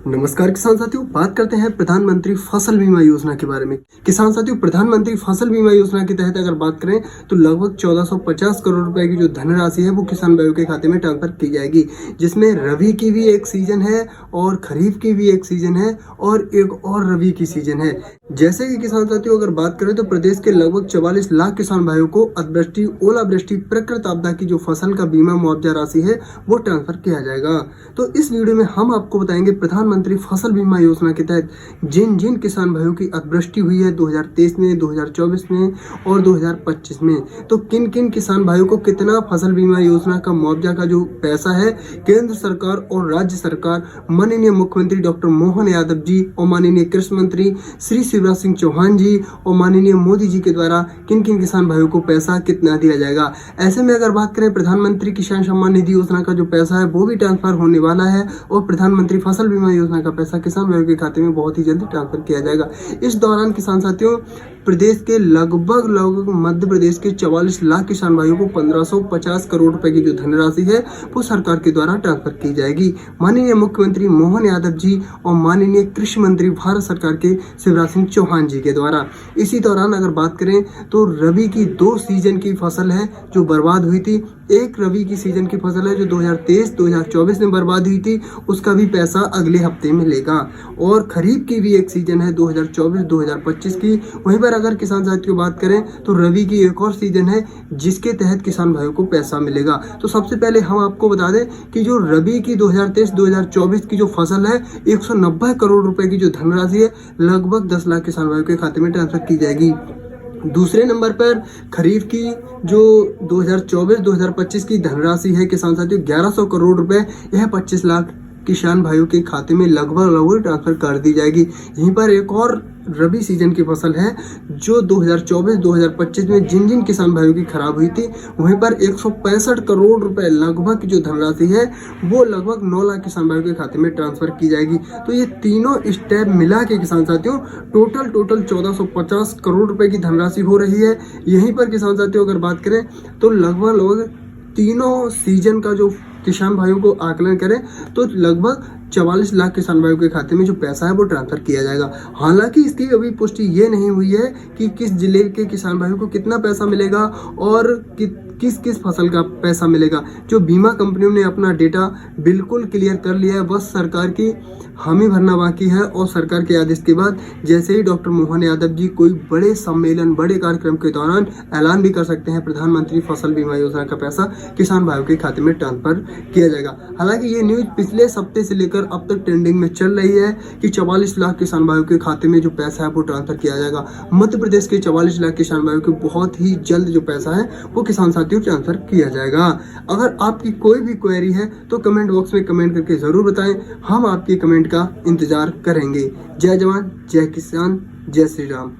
नमस्कार किसान साथियों, बात करते हैं प्रधानमंत्री फसल बीमा योजना के बारे में। किसान साथियों, प्रधानमंत्री फसल बीमा योजना के तहत अगर बात करें तो लगभग 1450 करोड़ रुपए की जो धनराशि है वो किसान भाइयों के खाते में ट्रांसफर की जाएगी, जिसमें रबी की भी एक सीजन है और खरीफ की भी एक सीजन है और एक और रबी की सीजन है। जैसे कि किसान साथियों अगर बात करें तो प्रदेश के लगभग 44 लाख किसान भाइयों को अतिवृष्टि, ओलावृष्टि, प्रकृति आपदा की जो फसल का बीमा मुआवजा राशि है वो ट्रांसफर किया जाएगा। तो इस वीडियो में हम आपको बताएंगे प्रधानमंत्री फसल बीमा योजना के तहत जिन जिन किसान भाइयों की अतिवृष्टि हुई है 2023 में, 2024 में और 2025 में, तो किन किन किसान भाइयों को कितना फसल बीमा योजना का मुआवजा का जो पैसा है केंद्र सरकार और राज्य सरकार, माननीय मुख्यमंत्री डॉक्टर मोहन यादव जी और माननीय कृषि मंत्री श्री शिवराज सिंह चौहान जी और माननीय मोदी जी के द्वारा किन किन किसान भाइयों को पैसा कितना दिया जाएगा। ऐसे में अगर बात करें प्रधानमंत्री किसान सम्मान निधि योजना का जो पैसा है वो भी ट्रांसफर होने वाला है और प्रधानमंत्री फसल बीमा योजना का पैसा किसान भाइयों के खाते में बहुत ही जल्दी ट्रांसफर किया जाएगा। इस दौरान किसान साथियों प्रदेश के लगभग मध्य प्रदेश के 44 लाख किसान भाइयों को 1550 करोड़ रुपए की जो धनराशि है वो सरकार के द्वारा ट्रांसफर की जाएगी, माननीय मुख्यमंत्री मोहन यादव जी और माननीय कृषि मंत्री भारत सरकार के शिवराज सिंह चौहान जी के द्वारा। इसी दौरान अगर बात करें तो रबी की 2 सीजन की फसल है जो बर्बाद हुई थी। एक रबी की सीजन की फसल है जो 2023-2024 में बर्बाद हुई थी, उसका भी पैसा अगले हफ्ते मिलेगा। और खरीफ की भी एक सीजन है 2024-2025 की। वहीं पर अगर किसान साथियों बात करें तो रबी की एक और सीजन है जिसके तहत किसान भाइयों को पैसा मिलेगा। तो सबसे पहले हम आपको बता दें कि जो रबी की 2023-2024 की जो फसल है 190 करोड़ रुपए की जो धनराशि है लगभग 10 लाख किसान भाइयों के खाते में ट्रांसफर की जाएगी। दूसरे नंबर पर खरीफ की जो 2024-2025 की धनराशि है किसान साथियों 1100 करोड़ रुपए, यह 25 लाख किसान भाइयों के खाते में लगभग ट्रांसफर कर दी जाएगी। यहीं पर एक और रबी सीजन की फसल है जो 2024-2025 में जिन जिन किसान भाइयों की खराब हुई थी वहीं पर 165 करोड़ रुपए लगभग की जो धनराशि है वो लगभग 9 लाख किसान भाइयों के खाते में ट्रांसफर की जाएगी। तो ये तीनों स्टेप मिला के किसान साथियों टोटल 1450 करोड़ रुपए की धनराशि हो रही है। यहीं पर किसान साथियों अगर बात करें तो लगभग तीनों सीजन का जो किसान भाइयों को आकलन करें तो लगभग 44 लाख किसान भाइयों के खाते में जो पैसा है वो ट्रांसफर किया जाएगा। हालांकि इसकी अभी पुष्टि ये नहीं हुई है कि किस जिले के किसान भाइयों को कितना पैसा मिलेगा और किस किस फसल का पैसा मिलेगा। जो बीमा कंपनियों ने अपना डेटा बिल्कुल क्लियर कर लिया है, बस सरकार की हामी भरना बाकी है। और सरकार के आदेश के बाद जैसे ही डॉक्टर मोहन यादव जी कोई बड़े सम्मेलन, बड़े कार्यक्रम के दौरान ऐलान भी कर सकते हैं प्रधानमंत्री फसल बीमा योजना का पैसा किसान भाइयों के खाते में ट्रांसफर किया जाएगा। हालांकि ये न्यूज पिछले हफ्ते से लेकर अब तक ट्रेंडिंग में चल रही है कि 44 लाख किसान भाइयों के खाते में जो पैसा है वो ट्रांसफर किया जाएगा। मध्य प्रदेश के 44 लाख किसान भाइयों को बहुत ही जल्द जो पैसा है वो किसान साथियों ट्रांसफर किया जाएगा। अगर आपकी कोई भी क्वेरी है तो कमेंट बॉक्स में कमेंट करके जरूर बताएं, हम आपकी कमेंट का इंतजार करेंगे। जय जवान, जय किसान, जय श्री राम।